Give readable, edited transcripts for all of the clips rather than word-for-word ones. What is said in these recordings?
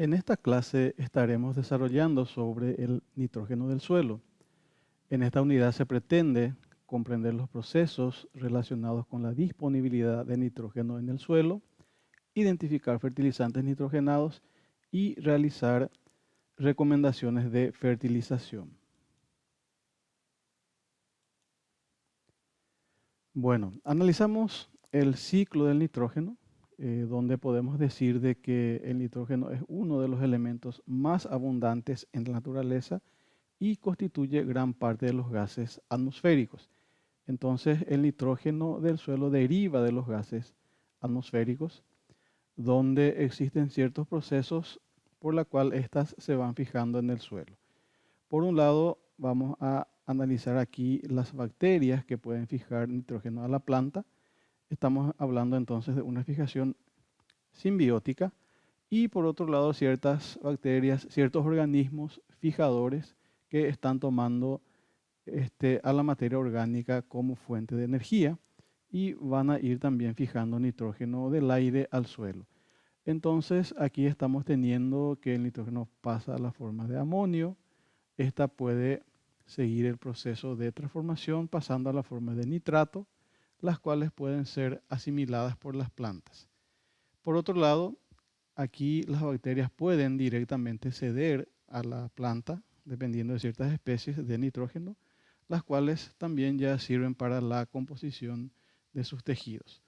En esta clase estaremos desarrollando sobre el nitrógeno del suelo. En esta unidad se pretende comprender los procesos relacionados con la disponibilidad de nitrógeno en el suelo, identificar fertilizantes nitrogenados y realizar recomendaciones de fertilización. Bueno, analizamos el ciclo del nitrógeno, donde podemos decir de que el nitrógeno es uno de los elementos más abundantes en la naturaleza y constituye gran parte de los gases atmosféricos. Entonces, el nitrógeno del suelo deriva de los gases atmosféricos, donde existen ciertos procesos por los cuales éstas se van fijando en el suelo. Por un lado, vamos a analizar aquí las bacterias que pueden fijar nitrógeno a la planta. Estamos hablando entonces de una fijación simbiótica. Y por otro lado, ciertas bacterias, ciertos organismos fijadores que están tomando a la materia orgánica como fuente de energía y van a ir también fijando nitrógeno del aire al suelo. Entonces aquí estamos teniendo que el nitrógeno pasa a la forma de amonio. Esta puede seguir el proceso de transformación pasando a la forma de nitrato, las cuales pueden ser asimiladas por las plantas. Por otro lado, aquí las bacterias pueden directamente ceder a la planta, dependiendo de ciertas especies de nitrógeno, las cuales también ya sirven para la composición de sus tejidos.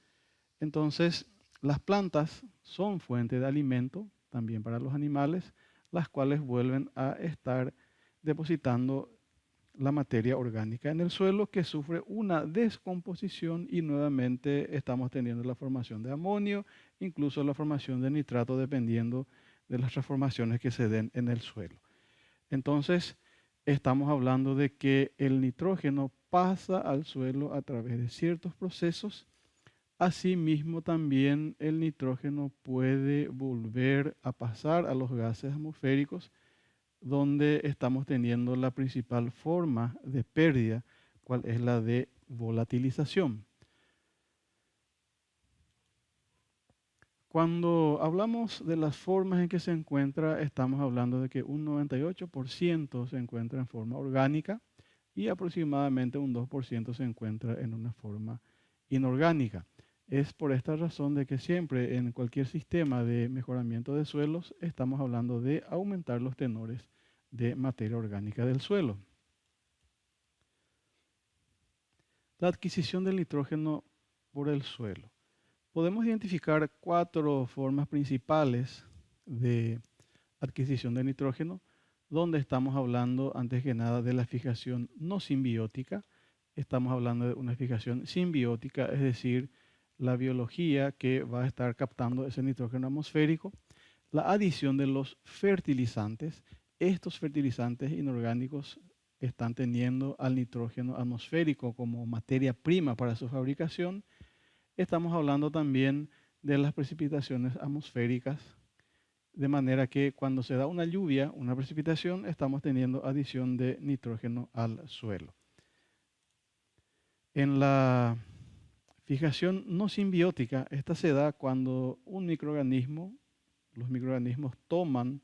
Entonces, las plantas son fuente de alimento también para los animales, las cuales vuelven a estar depositando la materia orgánica en el suelo que sufre una descomposición y nuevamente estamos teniendo la formación de amonio, incluso la formación de nitrato dependiendo de las transformaciones que se den en el suelo. Entonces, estamos hablando de que el nitrógeno pasa al suelo a través de ciertos procesos. Asimismo, también el nitrógeno puede volver a pasar a los gases atmosféricos, donde estamos teniendo la principal forma de pérdida, cual es la de volatilización. Cuando hablamos de las formas en que se encuentra, estamos hablando de que un 98% se encuentra en forma orgánica y aproximadamente un 2% se encuentra en una forma inorgánica. Es por esta razón de que siempre en cualquier sistema de mejoramiento de suelos estamos hablando de aumentar los tenores de materia orgánica del suelo. La adquisición del nitrógeno por el suelo. Podemos identificar 4 formas principales de adquisición de nitrógeno, donde estamos hablando antes que nada de la fijación no simbiótica. Estamos hablando de una fijación simbiótica, es decir, la biología que va a estar captando ese nitrógeno atmosférico. La adición de los fertilizantes. Estos fertilizantes inorgánicos están teniendo al nitrógeno atmosférico como materia prima para su fabricación. Estamos hablando también de las precipitaciones atmosféricas, de manera que cuando se da una lluvia, una precipitación, estamos teniendo adición de nitrógeno al suelo. En la fijación no simbiótica, esta se da cuando un microorganismo, los microorganismos toman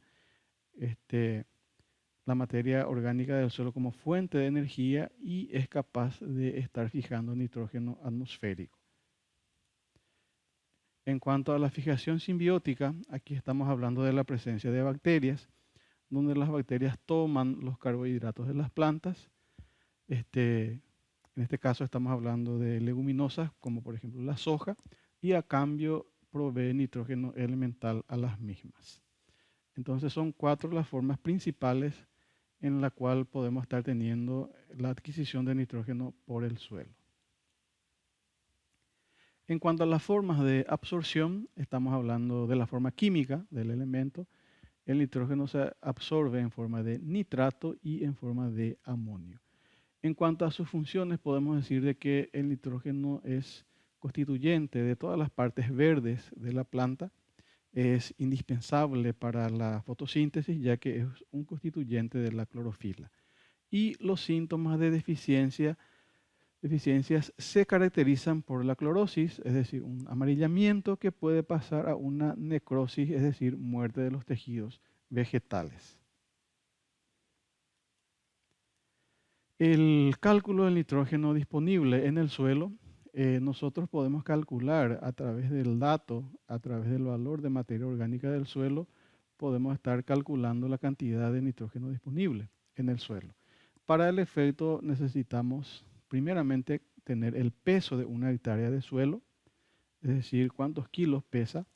la materia orgánica del suelo como fuente de energía y es capaz de estar fijando nitrógeno atmosférico. En cuanto a la fijación simbiótica, aquí estamos hablando de la presencia de bacterias, donde las bacterias toman los carbohidratos de las plantas. En este caso estamos hablando de leguminosas, como por ejemplo la soja, y a cambio provee nitrógeno elemental a las mismas. Entonces son 4 las formas principales en la cual podemos estar teniendo la adquisición de nitrógeno por el suelo. En cuanto a las formas de absorción, estamos hablando de la forma química del elemento. El nitrógeno se absorbe en forma de nitrato y en forma de amonio. En cuanto a sus funciones, podemos decir de que el nitrógeno es constituyente de todas las partes verdes de la planta. Es indispensable para la fotosíntesis, ya que es un constituyente de la clorofila. Y los síntomas de deficiencia deficiencias se caracterizan por la clorosis, es decir, un amarillamiento que puede pasar a una necrosis, es decir, muerte de los tejidos vegetales. El cálculo del nitrógeno disponible en el suelo, nosotros podemos calcular a través del dato, a través del valor de materia orgánica del suelo, podemos estar calculando la cantidad de nitrógeno disponible en el suelo. Para el efecto necesitamos primeramente tener el peso de una hectárea de suelo, es decir, cuántos kilos pesa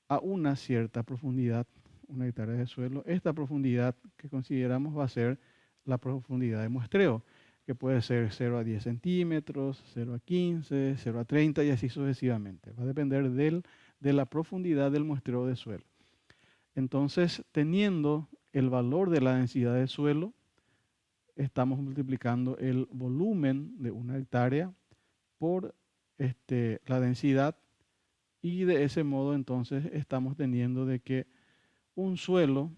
a una cierta profundidad una hectárea de suelo. Esta profundidad que consideramos va a ser la profundidad de muestreo, que puede ser 0 a 10 centímetros, 0 a 15, 0 a 30 y así sucesivamente. Va a depender de la profundidad del muestreo de suelo. Entonces, teniendo el valor de la densidad de suelo, estamos multiplicando el volumen de una hectárea por la densidad y de ese modo entonces estamos teniendo de que un suelo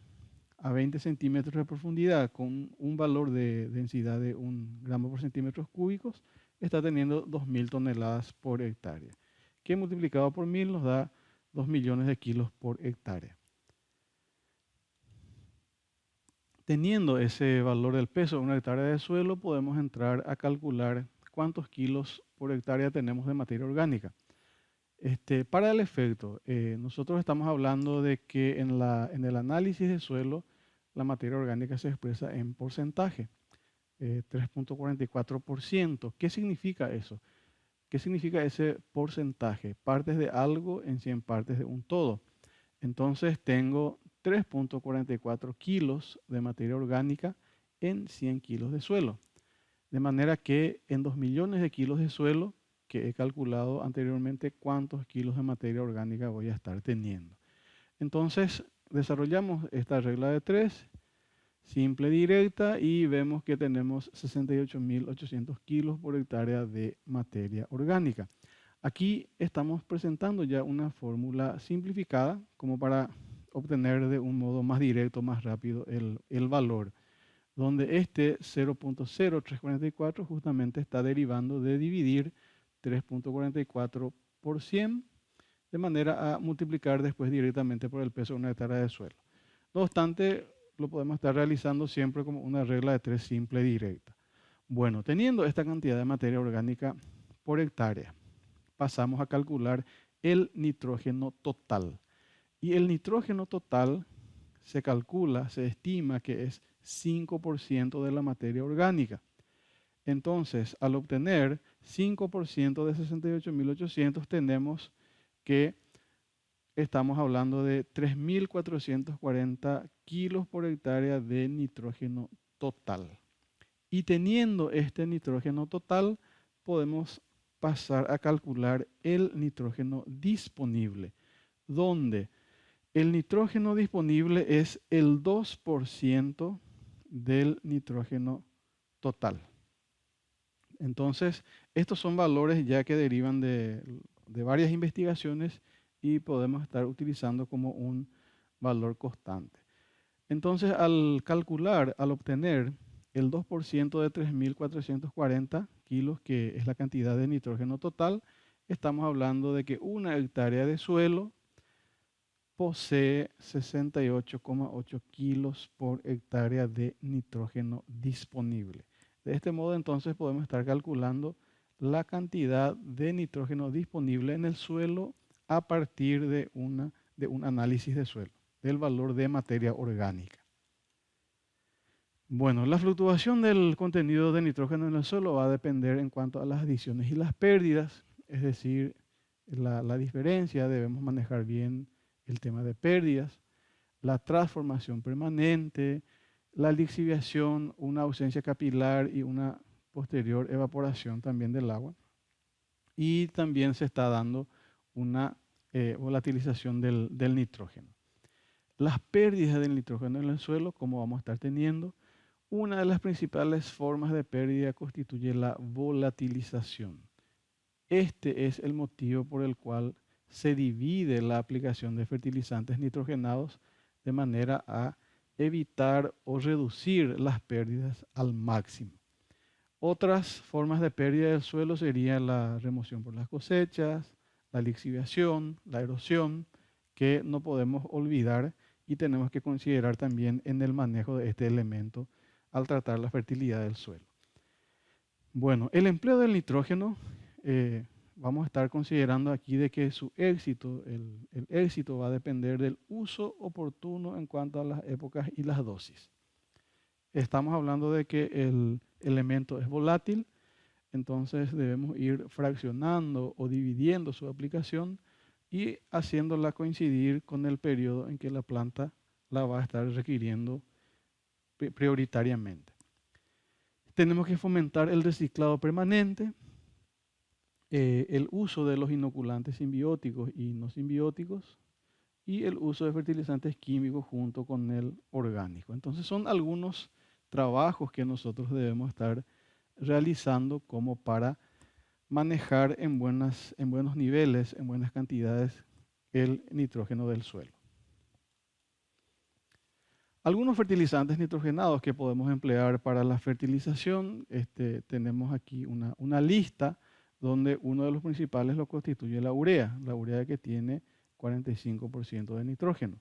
a 20 centímetros de profundidad con un valor de densidad de 1 gramo por centímetros cúbicos está teniendo 2.000 toneladas por hectárea, que multiplicado por 1.000 nos da 2 millones de kilos por hectárea. Teniendo ese valor del peso de una hectárea de suelo, podemos entrar a calcular cuántos kilos por hectárea tenemos de materia orgánica. Para el efecto, nosotros estamos hablando de que en el análisis de suelo, la materia orgánica se expresa en porcentaje, 3.44%. ¿Qué significa eso? ¿Qué significa ese porcentaje? Partes de algo en 100 partes de un todo. Entonces tengo 3.44 kilos de materia orgánica en 100 kilos de suelo. De manera que en 2 millones de kilos de suelo, que he calculado anteriormente cuántos kilos de materia orgánica voy a estar teniendo. Entonces desarrollamos esta regla de 3, simple directa, y vemos que tenemos 68.800 kilos por hectárea de materia orgánica. Aquí estamos presentando ya una fórmula simplificada como para obtener de un modo más directo, más rápido el valor, donde este 0.0344 justamente está derivando de dividir 3.44 por 100, de manera a multiplicar después directamente por el peso de una hectárea de suelo. No obstante, lo podemos estar realizando siempre como una regla de 3 simple directa. Bueno, teniendo esta cantidad de materia orgánica por hectárea, pasamos a calcular el nitrógeno total. Y el nitrógeno total se calcula, se estima que es 5% de la materia orgánica. Entonces, al obtener 5% de 68.800, tenemos que estamos hablando de 3.440 kilos por hectárea de nitrógeno total. Y teniendo este nitrógeno total, podemos pasar a calcular el nitrógeno disponible, donde el nitrógeno disponible es el 2% del nitrógeno total. Entonces, estos son valores ya que derivan de varias investigaciones y podemos estar utilizando como un valor constante. Entonces, al calcular, al obtener el 2% de 3.440 kilos, que es la cantidad de nitrógeno total, estamos hablando de que una hectárea de suelo posee 68,8 kilos por hectárea de nitrógeno disponible. De este modo, entonces, podemos estar calculando la cantidad de nitrógeno disponible en el suelo a partir de un análisis de suelo, del valor de materia orgánica. Bueno, la fluctuación del contenido de nitrógeno en el suelo va a depender en cuanto a las adiciones y las pérdidas, es decir, la diferencia. Debemos manejar bien el tema de pérdidas, la transformación permanente, la lixiviación, una ausencia capilar y una posterior evaporación también del agua. Y también se está dando una volatilización del nitrógeno. Las pérdidas del nitrógeno en el suelo, como vamos a estar teniendo, una de las principales formas de pérdida constituye la volatilización. Este es el motivo por el cual se divide la aplicación de fertilizantes nitrogenados de manera a evitar o reducir las pérdidas al máximo. Otras formas de pérdida del suelo serían la remoción por las cosechas, la lixiviación, la erosión, que no podemos olvidar y tenemos que considerar también en el manejo de este elemento al tratar la fertilidad del suelo. Bueno, el empleo del nitrógeno, vamos a estar considerando aquí de que su éxito, el éxito va a depender del uso oportuno en cuanto a las épocas y las dosis. Estamos hablando de que el elemento es volátil, entonces debemos ir fraccionando o dividiendo su aplicación y haciéndola coincidir con el periodo en que la planta la va a estar requiriendo prioritariamente. Tenemos que fomentar el reciclado permanente, el uso de los inoculantes simbióticos y no simbióticos y el uso de fertilizantes químicos junto con el orgánico. Entonces son algunos trabajos que nosotros debemos estar realizando como para manejar en buenos niveles, en buenas cantidades, el nitrógeno del suelo. Algunos fertilizantes nitrogenados que podemos emplear para la fertilización, tenemos aquí una lista donde uno de los principales lo constituye la urea que tiene 45% de nitrógeno.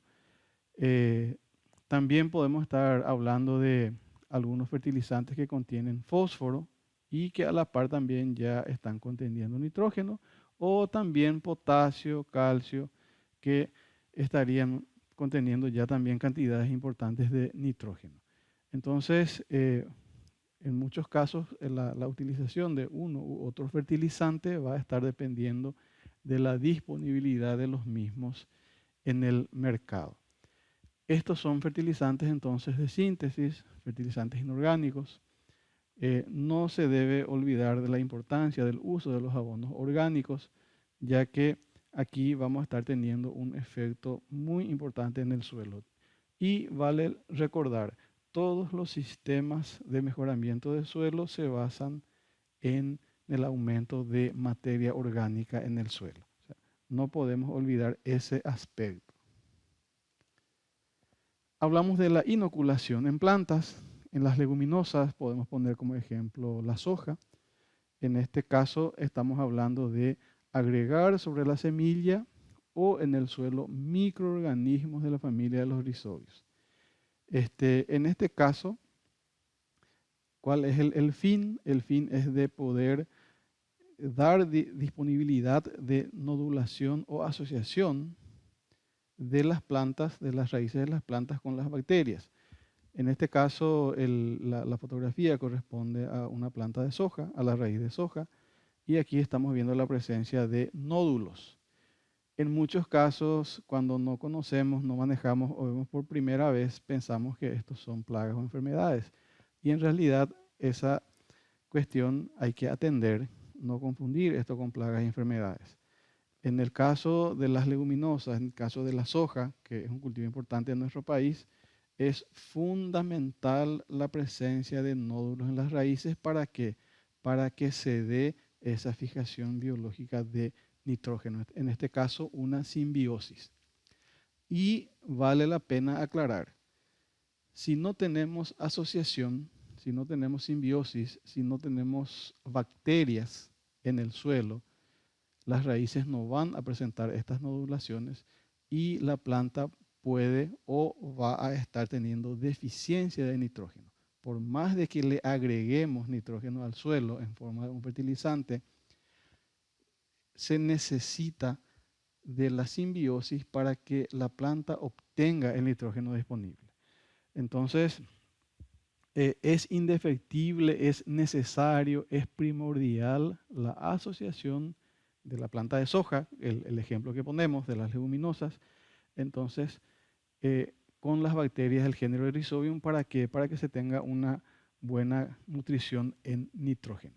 También podemos estar hablando de algunos fertilizantes que contienen fósforo y que a la par también ya están conteniendo nitrógeno, o también potasio, calcio, que estarían conteniendo ya también cantidades importantes de nitrógeno. Entonces, en muchos casos, la utilización de uno u otro fertilizante va a estar dependiendo de la disponibilidad de los mismos en el mercado. Estos son fertilizantes entonces de síntesis, fertilizantes inorgánicos. No se debe olvidar de la importancia del uso de los abonos orgánicos, ya que aquí vamos a estar teniendo un efecto muy importante en el suelo. Y vale recordar, todos los sistemas de mejoramiento del suelo se basan en el aumento de materia orgánica en el suelo. O sea, no podemos olvidar ese aspecto. Hablamos de la inoculación en plantas. En las leguminosas podemos poner como ejemplo la soja. En este caso estamos hablando de agregar sobre la semilla o en el suelo microorganismos de la familia de los rhizobios. En este caso, ¿cuál es el fin? El fin es de poder dar disponibilidad de nodulación o asociación de las plantas, de las raíces de las plantas con las bacterias. En este caso, la fotografía corresponde a una planta de soja, a la raíz de soja, y aquí estamos viendo la presencia de nódulos. En muchos casos, cuando no conocemos, no manejamos o vemos por primera vez, pensamos que estos son plagas o enfermedades. Y en realidad, esa cuestión hay que atender, no confundir esto con plagas y enfermedades. En el caso de las leguminosas, en el caso de la soja, que es un cultivo importante en nuestro país, es fundamental la presencia de nódulos en las raíces. ¿Para qué? Para que se dé esa fijación biológica de nitrógeno, en este caso una simbiosis. Y vale la pena aclarar, si no tenemos asociación, si no tenemos simbiosis, si no tenemos bacterias en el suelo, las raíces no van a presentar estas nodulaciones y la planta puede o va a estar teniendo deficiencia de nitrógeno. Por más de que le agreguemos nitrógeno al suelo en forma de un fertilizante, se necesita de la simbiosis para que la planta obtenga el nitrógeno disponible. Entonces, es indefectible, es necesario, es primordial la asociación de la planta de soja, el ejemplo que ponemos de las leguminosas, entonces con las bacterias del género Rhizobium. ¿Para qué? Para que se tenga una buena nutrición en nitrógeno.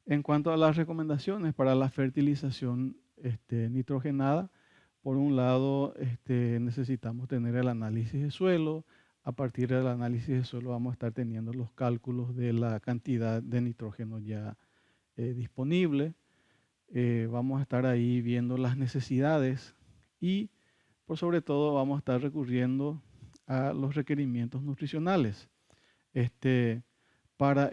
En cuanto a las recomendaciones para la fertilización nitrogenada, por un lado necesitamos tener el análisis de suelo. A partir del análisis de suelo vamos a estar teniendo los cálculos de la cantidad de nitrógeno ya disponible. Vamos a estar ahí viendo las necesidades y por sobre todo vamos a estar recurriendo a los requerimientos nutricionales. Para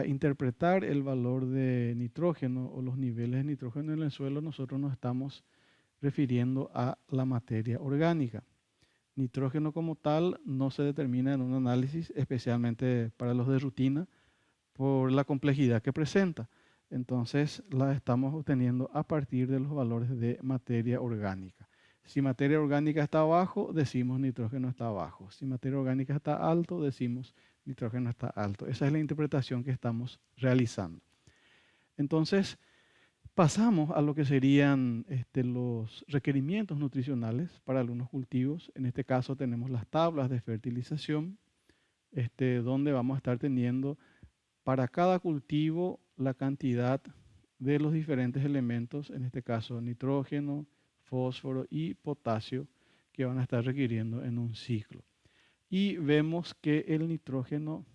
interpretar el valor de nitrógeno o los niveles de nitrógeno en el suelo, nosotros nos estamos refiriendo a la materia orgánica. Nitrógeno como tal no se determina en un análisis, especialmente para los de rutina, por la complejidad que presenta. Entonces la estamos obteniendo a partir de los valores de materia orgánica. Si materia orgánica está abajo, decimos nitrógeno está abajo. Si materia orgánica está alto, decimos nitrógeno está alto. Esa es la interpretación que estamos realizando. Entonces, pasamos a lo que serían los requerimientos nutricionales para algunos cultivos. En este caso tenemos las tablas de fertilización, donde vamos a estar teniendo para cada cultivo la cantidad de los diferentes elementos, en este caso nitrógeno, fósforo y potasio, que van a estar requiriendo en un ciclo. Y vemos que el nitrógeno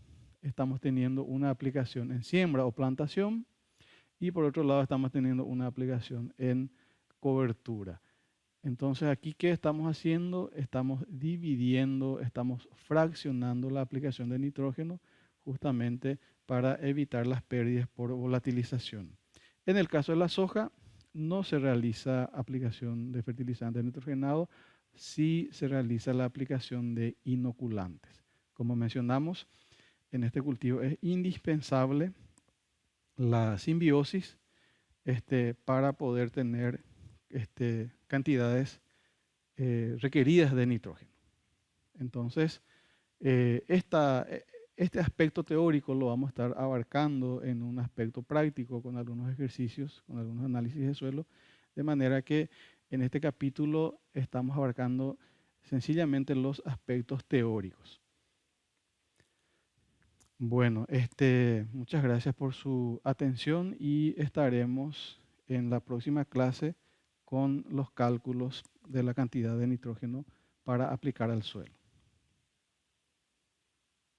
estamos teniendo una aplicación en siembra o plantación, y por otro lado estamos teniendo una aplicación en cobertura. Entonces aquí, ¿qué estamos haciendo? Estamos dividiendo, estamos fraccionando la aplicación de nitrógeno justamente para evitar las pérdidas por volatilización. En el caso de la soja, no se realiza aplicación de fertilizante nitrogenado, sí se realiza la aplicación de inoculantes. Como mencionamos, en este cultivo es indispensable la simbiosis para poder tener cantidades requeridas de nitrógeno. Entonces, este aspecto teórico lo vamos a estar abarcando en un aspecto práctico con algunos ejercicios, con algunos análisis de suelo, de manera que en este capítulo estamos abarcando sencillamente los aspectos teóricos. Bueno, muchas gracias por su atención y estaremos en la próxima clase con los cálculos de la cantidad de nitrógeno para aplicar al suelo.